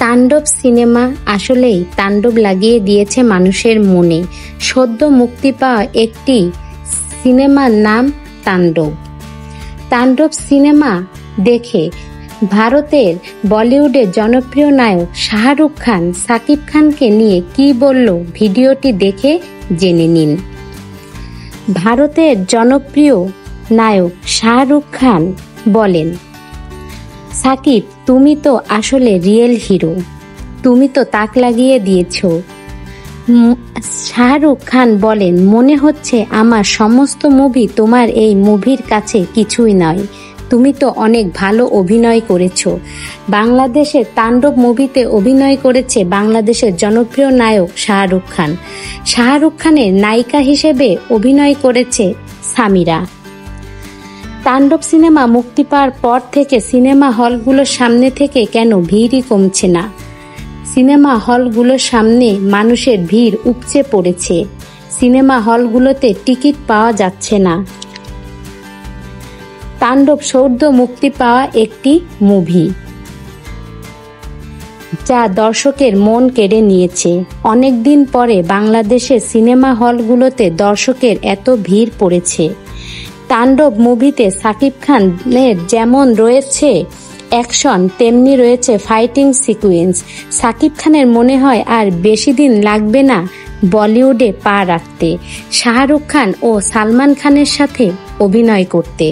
তাণ্ডব সিনেমা আসলেই তাণ্ডব লাগিয়ে দিয়েছে মানুষের মনে। সদ্য মুক্তি পাওয়া একটি সিনেমার নাম তাণ্ডব। তাণ্ডব সিনেমা দেখে ভারতের বলিউডের জনপ্রিয় নায়ক শাহরুখ খান সাকিব খানকে নিয়ে কি বলল ভিডিওটি দেখে জেনে নিন। ভারতের জনপ্রিয় নায়ক শাহরুখ খান বলেন, সাকিব তুমি তো আসলে রিয়েল হিরো, তুমি তো তাক লাগিয়ে দিয়েছ। শাহরুখ খান বলেন, মনে হচ্ছে আমার সমস্ত মুভি তোমার এই মুভির কাছে কিছুই নয়, তুমি তো অনেক ভালো অভিনয় করেছ। বাংলাদেশের তাণ্ডব মুভিতে অভিনয় করেছে বাংলাদেশের জনপ্রিয় নায়ক শাহরুখ খান। শাহরুখ খানের নায়িকা হিসেবে অভিনয় করেছে সামিরা। তাণ্ডব সিনেমা মুক্তি পাওয়ার পর থেকে সিনেমা হলগুলোর সামনে থেকে কেন ভিড়ই কমছে না। সিনেমা হলগুলোর সামনে মানুষের ভিড় উপচে পড়েছে। সিনেমা হলগুলোতে টিকিট পাওয়া যাচ্ছে না। তাণ্ডব সদ্য মুক্তি পাওয়া একটি মুভি, যা দর্শকের মন কেড়ে নিয়েছে। অনেকদিন পরে বাংলাদেশের সিনেমা হলগুলোতে দর্শকের এত ভিড় পড়েছে। তাণ্ডব মুভিতে সাকিব খানের যেমন রয়েছে অ্যাকশন, তেমনি রয়েছে ফাইটিং সিকুয়েন্স। সাকিব খানের মনে হয় আর বেশি দিন লাগবে না বলিউডে পা রাখতে, শাহরুখ খান ও সালমান খানের সাথে অভিনয় করতে।